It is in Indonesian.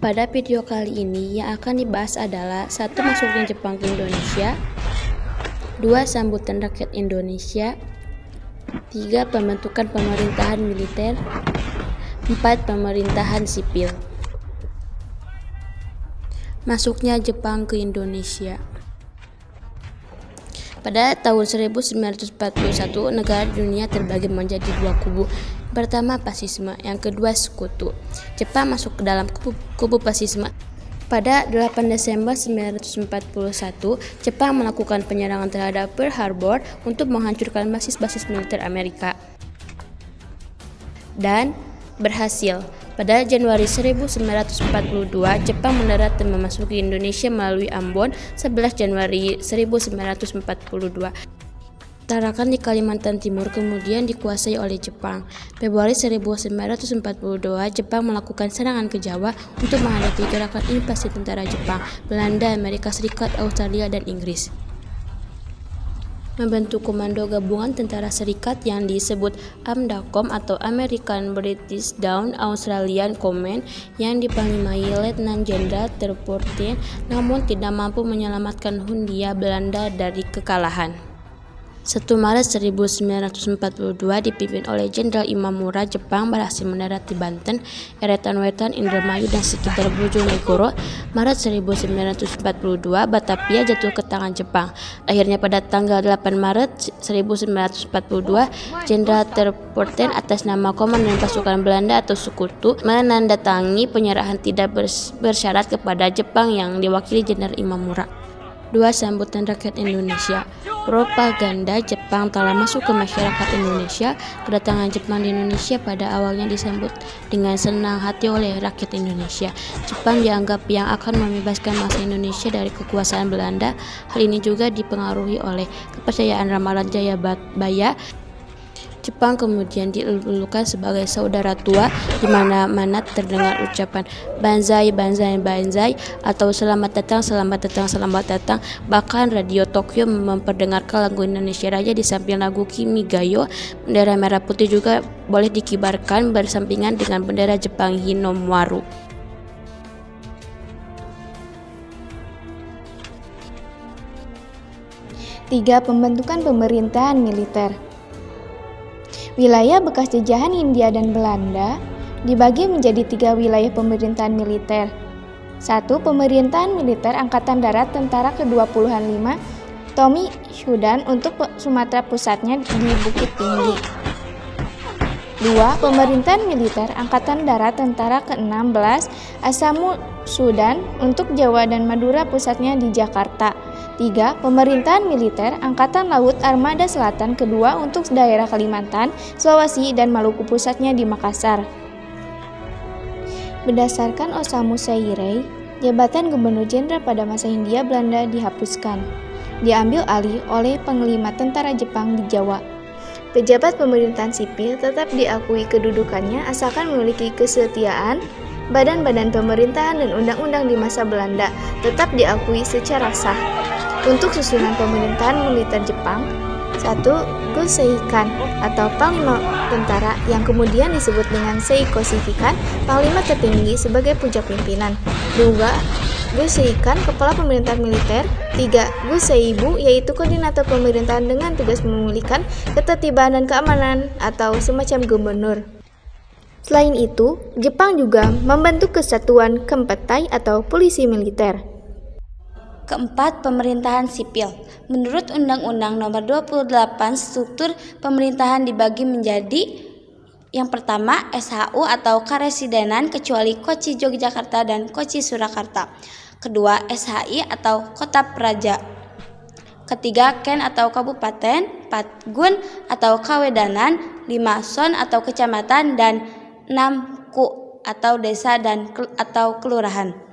Pada video kali ini yang akan dibahas adalah 1. Masuknya Jepang ke Indonesia, 2. Sambutan rakyat Indonesia, 3. Pembentukan pemerintahan militer, 4. Pemerintahan sipil. Masuknya Jepang ke Indonesia. Pada tahun 1941, negara dunia terbagi menjadi 2 kubu. Pertama, fasisme, yang kedua, sekutu. Jepang masuk ke dalam kubu fasisme. Pada 8 Desember 1941, Jepang melakukan penyerangan terhadap Pearl Harbor untuk menghancurkan basis-basis militer Amerika. Dan berhasil. Pada Januari 1942, Jepang mendarat dan memasuki Indonesia melalui Ambon 11 Januari 1942. Tarakan di Kalimantan Timur kemudian dikuasai oleh Jepang. Februari 1942, Jepang melakukan serangan ke Jawa untuk menghadapi gerakan invasi tentara Jepang, Belanda, Amerika Serikat, Australia, dan Inggris. Membentuk Komando Gabungan Tentara Serikat yang disebut AMDACOM atau American British Down Australian Command yang dipanglimai Letnan Jenderal Terporten, namun tidak mampu menyelamatkan Hindia Belanda dari kekalahan. 1 Maret 1942 dipimpin oleh Jenderal Imamura, Jepang berhasil mendarat di Banten, Eretan Wetan, Indramayu, dan sekitar Bojonegoro. Maret 1942, Batavia jatuh ke tangan Jepang. Akhirnya pada tanggal 8 Maret 1942, Jenderal Terporten atas nama Komandan Pasukan Belanda atau Sekutu menandatangi penyerahan tidak bersyarat kepada Jepang yang diwakili Jenderal Imamura. 2. Sambutan rakyat Indonesia. Propaganda Jepang telah masuk ke masyarakat Indonesia. Kedatangan Jepang di Indonesia pada awalnya disambut dengan senang hati oleh rakyat Indonesia. Jepang dianggap yang akan membebaskan bangsa Indonesia dari kekuasaan Belanda. Hal ini juga dipengaruhi oleh kepercayaan ramalan Jayabaya. Jepang kemudian dilulukan sebagai saudara tua, di mana-mana terdengar ucapan Banzai, Banzai, Banzai atau selamat datang, selamat datang, selamat datang. Bahkan radio Tokyo memperdengarkan lagu Indonesia Raya di samping lagu Kimi Gayo. Bendera merah putih juga boleh dikibarkan bersampingan dengan bendera Jepang Hinomaru. Tiga, pembentukan pemerintahan militer. Wilayah bekas jajahan Hindia dan Belanda dibagi menjadi 3 wilayah pemerintahan militer. 1. Pemerintahan militer Angkatan Darat Tentara ke-25 Tommy Sudan untuk Sumatera Pusatnya di Bukit Tinggi. 2. Pemerintahan militer Angkatan Darat Tentara ke-16 Asamu Sudan untuk Jawa dan Madura pusatnya di Jakarta. 3. Pemerintahan militer Angkatan Laut Armada Selatan kedua untuk daerah Kalimantan, Sulawesi, dan Maluku pusatnya di Makassar. Berdasarkan Osamu Seirei, jabatan Gubernur Jenderal pada masa Hindia Belanda dihapuskan. Diambil alih oleh Panglima Tentara Jepang di Jawa. Pejabat pemerintahan sipil tetap diakui kedudukannya asalkan memiliki kesetiaan. Badan-badan pemerintahan dan undang-undang di masa Belanda tetap diakui secara sah. Untuk susunan pemerintahan militer Jepang, 1. Goseikan atau Panglima Tentara yang kemudian disebut dengan Seiko Shikikan, Panglima tertinggi sebagai puncak pimpinan. 2. Goseikan, Kepala Pemerintahan Militer. 3. Goseibu, yaitu koordinator pemerintahan dengan tugas memulihkan ketertiban dan keamanan atau semacam gubernur. Selain itu, Jepang juga membentuk kesatuan Kempeitai atau polisi militer. Keempat, pemerintahan sipil. Menurut Undang-Undang Nomor 28, struktur pemerintahan dibagi menjadi: yang pertama, SHU atau Karesidenan kecuali Kochi Yogyakarta dan Kochi Surakarta. Kedua, SHI atau Kota Praja. Ketiga, Ken atau Kabupaten. 4, Gun atau Kawedanan. 5, Son atau Kecamatan. Dan 6, Ku atau Desa dan atau Kelurahan.